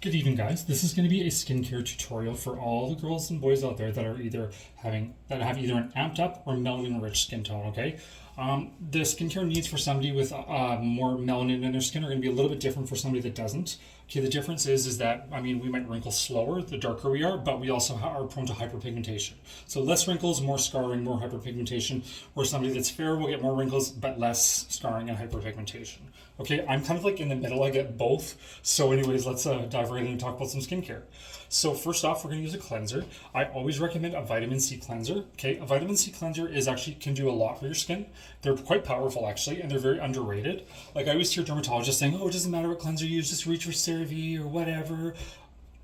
Good evening, guys. This is going to be a skincare tutorial for all the girls and boys out there that are either have either an amped up or melanin-rich skin tone. Okay, the skincare needs for somebody with more melanin in their skin are going to be a little bit different for somebody that doesn't. Okay, the difference is that we might wrinkle slower the darker we are, but we also are prone to hyperpigmentation. So less wrinkles, more scarring, more hyperpigmentation. Where somebody that's fair will get more wrinkles but less scarring and hyperpigmentation. Okay, I'm kind of like in the middle. I get both. So, anyways, let's dive right in and talk about some skincare. So, first off, we're going to use a cleanser. I always recommend a vitamin C cleanser. Okay, a vitamin C cleanser is actually can do a lot for your skin. They're quite powerful actually, and they're very underrated. Like I always hear dermatologists saying, "Oh, it doesn't matter what cleanser you use, just reach for CeraVe or whatever."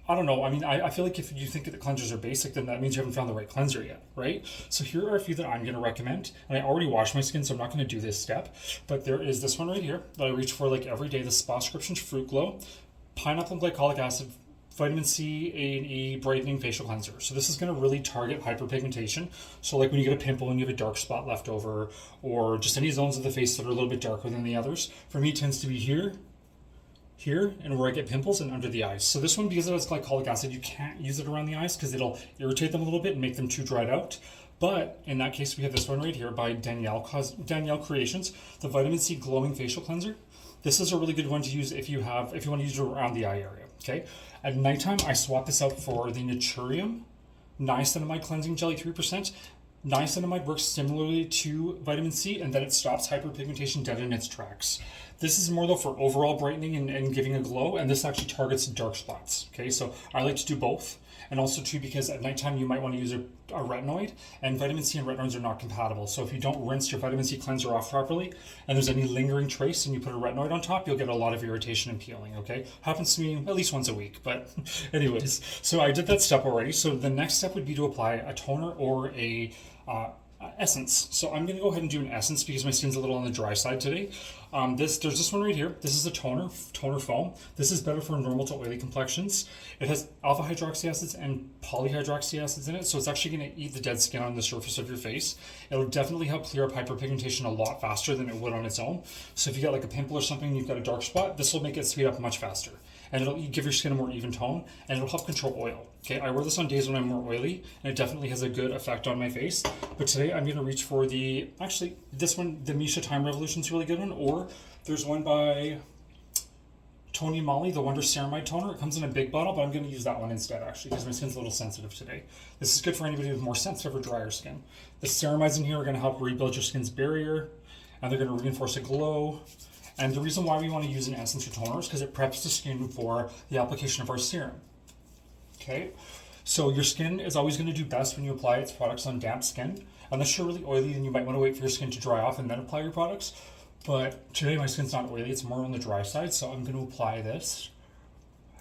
I don't know. I feel like if you think that cleansers are basic, then that means you haven't found the right cleanser yet, right? So here are a few that I'm going to recommend. And I already wash my skin, so I'm not going to do this step. But there is this one right here that I reach for like every day, the Spa-scription Fruit Glow, Pineapple Glycolic Acid, Vitamin C, A and E, Brightening Facial Cleanser. So this is going to really target hyperpigmentation. So like when you get a pimple and you have a dark spot left over, or just any zones of the face that are a little bit darker than the others. For me, it tends to be here and where I get pimples and under the eyes. So this one, because it has glycolic acid, you can't use it around the eyes because it'll irritate them a little bit and make them too dried out. But in that case, we have this one right here by Danielle Creations, the Vitamin C Glowing Facial Cleanser. This is a really good one to use if you want to use it around the eye area. Okay. At nighttime, I swap this out for the Naturium Niacinamide Cleansing Jelly 3%. Niacinamide works similarly to vitamin C and that it stops hyperpigmentation dead in its tracks. This is more though for overall brightening and giving a glow, and this actually targets dark spots. Okay, so I like to do both. And also too, because at nighttime you might want to use a retinoid, and vitamin C and retinoids are not compatible. So if you don't rinse your vitamin C cleanser off properly, and there's any lingering trace, and you put a retinoid on top, you'll get a lot of irritation and peeling. Okay, happens to me at least once a week. But anyways, so I did that step already. So the next step would be to apply a toner or a essence. So I'm going to go ahead and do an essence because my skin's a little on the dry side today. There's this one right here. This is a toner foam. This is better for normal to oily complexions. It has alpha hydroxy acids and polyhydroxy acids in it, so it's actually going to eat the dead skin on the surface of your face. It'll definitely help clear up hyperpigmentation a lot faster than it would on its own. So if you got like a pimple or something and you've got a dark spot, this will make it speed up much faster. And it'll give your skin a more even tone, and it'll help control oil. Okay, I wear this on days when I'm more oily, and it definitely has a good effect on my face. But today I'm going to reach for this one, the Misha Time Revolution is a really good one, or there's one by Tony Moly, the Wonder Ceramide Toner. It comes in a big bottle, but I'm going to use that one instead, actually, because my skin's a little sensitive today. This is good for anybody with more sensitive or drier skin. The ceramides in here are going to help rebuild your skin's barrier, and they're going to reinforce a glow. And the reason why we want to use an essence or toner is because it preps the skin for the application of our serum. Okay, so your skin is always going to do best when you apply its products on damp skin. Unless you're really oily, then you might want to wait for your skin to dry off and then apply your products. But today my skin's not oily, it's more on the dry side, so I'm going to apply this.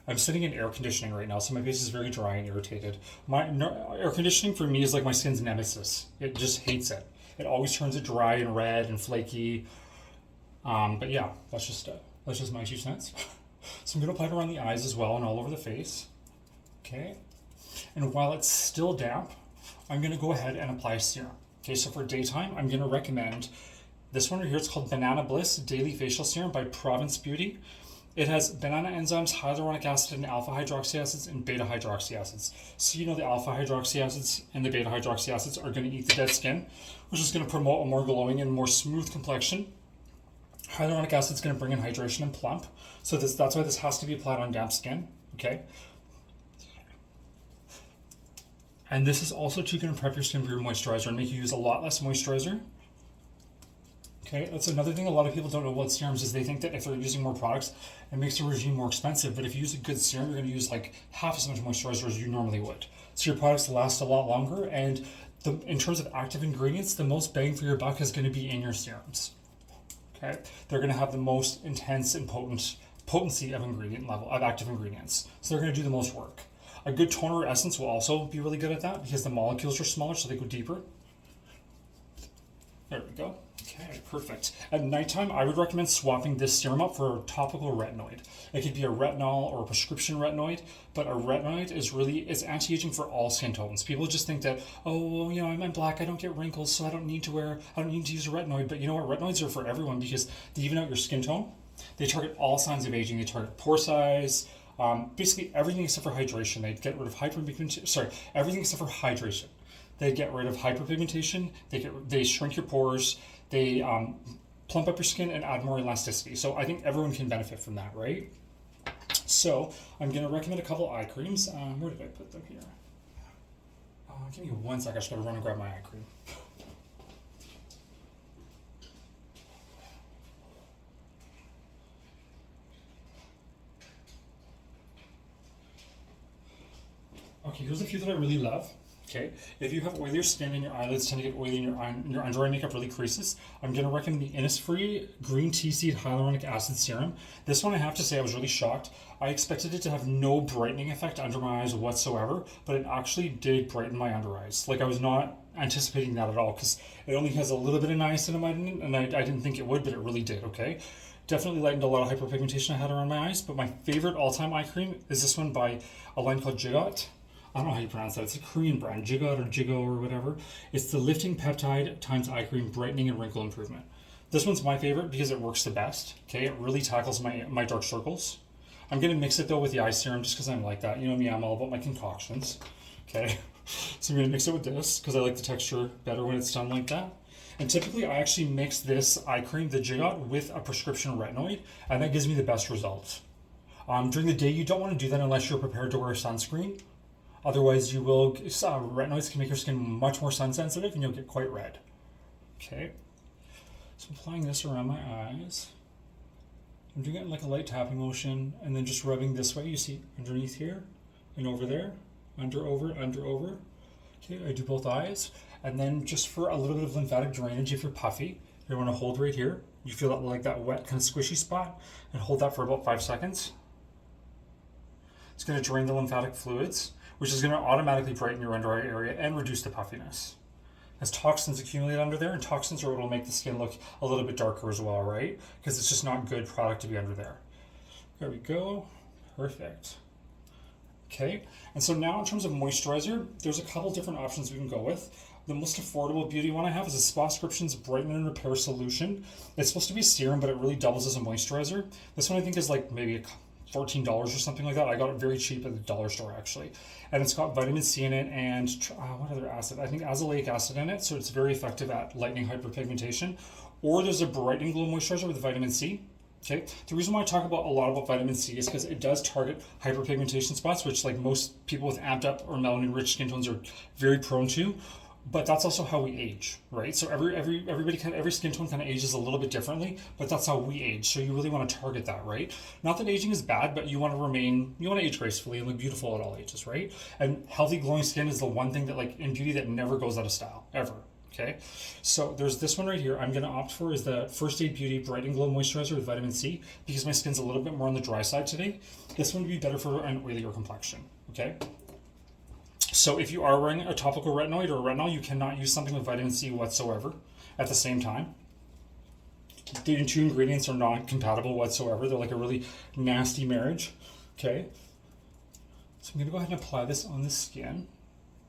I'm sitting in air conditioning right now, so my face is very dry and irritated. Air conditioning for me is like my skin's nemesis. It just hates it. It always turns it dry and red and flaky. But yeah, that's just my 2 cents. So I'm going to apply it around the eyes as well and all over the face. Okay. And while it's still damp, I'm going to go ahead and apply a serum. Okay, so for daytime, I'm going to recommend this one right here. It's called Banana Bliss Daily Facial Serum by Province Beauty. It has banana enzymes, hyaluronic acid, and alpha hydroxy acids and beta hydroxy acids. So you know the alpha hydroxy acids and the beta hydroxy acids are going to eat the dead skin, which is going to promote a more glowing and more smooth complexion. Hyaluronic acid is going to bring in hydration and plump. So that's why this has to be applied on damp skin. Okay. And this is also too going to prep your skin for your moisturizer and make you use a lot less moisturizer. Okay, that's another thing a lot of people don't know about serums is they think that if they're using more products, it makes the regime more expensive. But if you use a good serum, you're going to use like half as much moisturizer as you normally would. So your products last a lot longer. And in terms of active ingredients, the most bang for your buck is going to be in your serums. Okay, they're going to have the most intense and potency of active ingredients. So they're going to do the most work. A good toner or essence will also be really good at that because the molecules are smaller, so they go deeper. There we go. Okay, perfect. At nighttime, I would recommend swapping this serum out for a topical retinoid. It could be a retinol or a prescription retinoid, but a retinoid is anti-aging for all skin tones. People just think that, oh, well, I'm black, I don't get wrinkles, so I don't need to use a retinoid. But you know what? Retinoids are for everyone because they even out your skin tone. They target all signs of aging. They target pore size, Basically everything except for hydration. They get rid of hyperpigmentation. Sorry, everything except for hydration. They get rid of hyperpigmentation. They shrink your pores. They plump up your skin and add more elasticity. So I think everyone can benefit from that, right? So I'm going to recommend a couple eye creams. Where did I put them here? Give me one sec. I just got to run and grab my eye cream. Okay, here's a few that I really love. Okay, if you have oilier skin and your eyelids tend to get oily and your under eye makeup really creases, I'm going to recommend the Innisfree Green Tea Seed Hyaluronic Acid Serum. This one I have to say I was really shocked. I expected it to have no brightening effect under my eyes whatsoever, but it actually did brighten my under eyes. Like I was not anticipating that at all because it only has a little bit of niacinamide in it and I didn't think it would, but it really did, okay? Definitely lightened a lot of hyperpigmentation I had around my eyes, but my favorite all-time eye cream is this one by a line called Jigot. I don't know how you pronounce that. It's a Korean brand, Jigot or Jigo or whatever. It's the Lifting Peptide times Eye Cream Brightening and Wrinkle Improvement. This one's my favorite because it works the best. Okay, it really tackles my dark circles. I'm gonna mix it though with the eye serum just because I'm like that. You know me, I'm all about my concoctions. Okay, so I'm gonna mix it with this because I like the texture better when it's done like that. And typically I actually mix this eye cream, the Jigot, with a prescription retinoid, and that gives me the best results. During the day, you don't want to do that unless you're prepared to wear sunscreen. Otherwise, you will retinoids can make your skin much more sun sensitive, and you'll get quite red. Okay, so I'm applying this around my eyes. I'm doing it in like a light tapping motion, and then just rubbing this way. You see underneath here, and over there, under, over, under, over. Okay, I do both eyes, and then just for a little bit of lymphatic drainage, if you're puffy, you want to hold right here. You feel that like that wet kind of squishy spot, and hold that for about 5 seconds. It's going to drain the lymphatic fluids, which is going to automatically brighten your under eye area and reduce the puffiness. As toxins accumulate under there, and toxins are what will make the skin look a little bit darker as well, right? Because it's just not good product to be under there. There we go. Perfect. Okay, and so now in terms of moisturizer, there's a couple different options we can go with. The most affordable beauty one I have is a Spa Prescriptions Brighten and Repair Solution. It's supposed to be serum, but it really doubles as a moisturizer. This one I think is like maybe $14 or something like that. I got it very cheap at the dollar store actually. And it's got vitamin C in it and what other acid? I think azelaic acid in it, so it's very effective at lightening hyperpigmentation. Or there's a Brighten Glow Moisturizer with vitamin C. Okay, the reason why I talk about a lot about vitamin C is because it does target hyperpigmentation spots, which like most people with amped up or melanin-rich skin tones are very prone to. But that's also how we age, right? So every skin tone kind of ages a little bit differently, but that's how we age. So you really want to target that, right? Not that aging is bad, but you want to age gracefully and look beautiful at all ages, right? And healthy glowing skin is the one thing that like in beauty that never goes out of style, ever. Okay, so there's this one right here. I'm going to opt for is the First Aid Beauty Bright and Glow Moisturizer with vitamin C because my skin's a little bit more on the dry side today. This one would be better for an oilier complexion, okay? So if you are wearing a topical retinoid or a retinol, you cannot use something with vitamin C whatsoever at the same time. The two ingredients are not compatible whatsoever. They're like a really nasty marriage, okay? So I'm going to go ahead and apply this on the skin.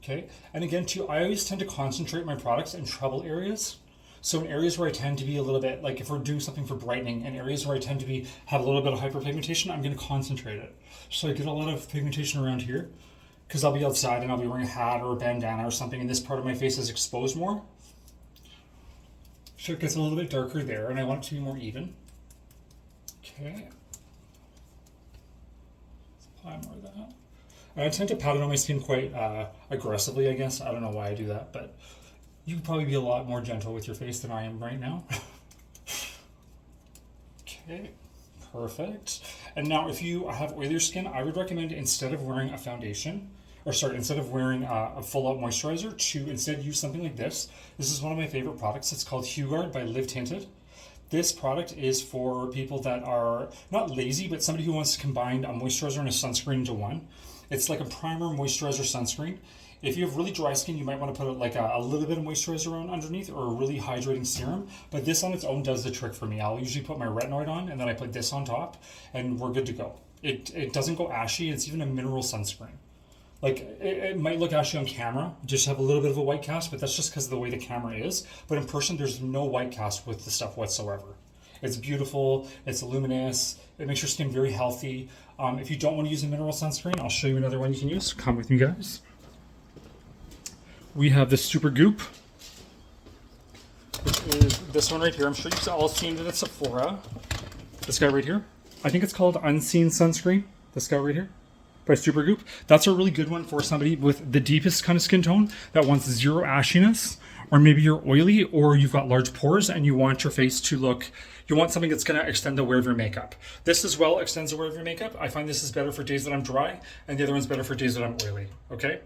Okay, and again too, I always tend to concentrate my products in trouble areas. So in areas where I tend to be a little bit, like if we're doing something for brightening, and areas where I tend to have a little bit of hyperpigmentation, I'm going to concentrate it. So I get a lot of pigmentation around here, because I'll be outside and I'll be wearing a hat or a bandana or something, and this part of my face is exposed more. So it gets a little bit darker there, and I want it to be more even. Okay. Let's apply more of that. I tend to pat it on my skin quite aggressively, I guess. I don't know why I do that, but you could probably be a lot more gentle with your face than I am right now. Okay, perfect. And now if you have oilier skin, I would recommend instead of wearing a foundation, instead of wearing a full-out moisturizer, to instead use something like this. This is one of my favorite products. It's called HueGuard by Live Tinted. This product is for people that are not lazy, but somebody who wants to combine a moisturizer and a sunscreen into one. It's like a primer, moisturizer, sunscreen. If you have really dry skin, you might want to put like a little bit of moisturizer on underneath or a really hydrating serum. But this on its own does the trick for me. I'll usually put my retinoid on and then I put this on top and we're good to go. It doesn't go ashy. It's even a mineral sunscreen. Like it might look ashy on camera, just have a little bit of a white cast, but that's just because of the way the camera is. But in person, there's no white cast with the stuff whatsoever. It's beautiful, it's luminous, it makes your skin very healthy. If you don't want to use a mineral sunscreen, I'll show you another one you can use. Come with me, guys. We have the Super Goop, which is this one right here. I'm sure you've all seen it at Sephora. This guy right here. I think it's called Unseen Sunscreen. This guy right here by Super Goop. That's a really good one for somebody with the deepest kind of skin tone that wants zero ashiness, or maybe you're oily or you've got large pores and you want your face to look, you want something that's going to extend the wear of your makeup. This as well extends the wear of your makeup. I find this is better for days that I'm dry, and the other one's better for days that I'm oily. Okay.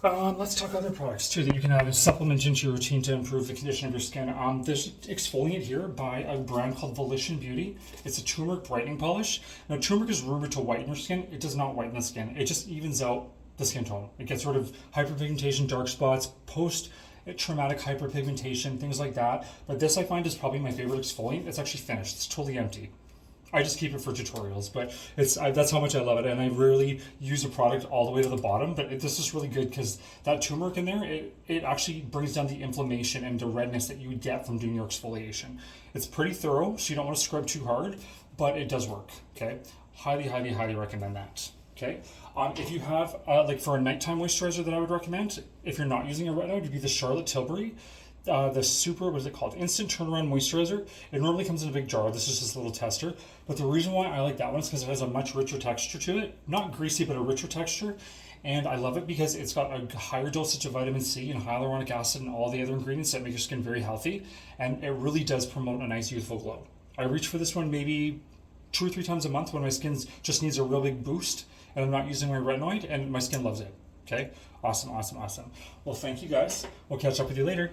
Let's talk other products too that you can add as supplement into your routine to improve the condition of your skin. There's exfoliant here by a brand called Volition Beauty. It's a turmeric brightening polish. Now, turmeric is rumored to whiten your skin. It does not whiten the skin. It just evens out the skin tone. It gets rid of hyperpigmentation, dark spots, post-traumatic hyperpigmentation, things like that. But this I find is probably my favorite exfoliant. It's actually finished. It's totally empty. I just keep it for tutorials, but that's how much I love it, and I rarely use a product all the way to the bottom, but this is really good because that turmeric in there, it actually brings down the inflammation and the redness that you would get from doing your exfoliation. It's pretty thorough, so you don't want to scrub too hard, but it does work, okay? Highly, highly, highly recommend that, okay? If you have, like for a nighttime moisturizer that I would recommend, if you're not using a retinol, it'd be the Charlotte Tilbury. The super, what is it called? Instant Turnaround Moisturizer. It normally comes in a big jar. This is just a little tester. But the reason why I like that one is because it has a much richer texture to it. Not greasy, but a richer texture. And I love it because it's got a higher dosage of vitamin C and hyaluronic acid and all the other ingredients that make your skin very healthy. And it really does promote a nice youthful glow. I reach for this one maybe 2 or 3 times a month when my skin just needs a real big boost and I'm not using my retinoid, and my skin loves it. Okay? Awesome, awesome, awesome. Well, thank you guys. We'll catch up with you later.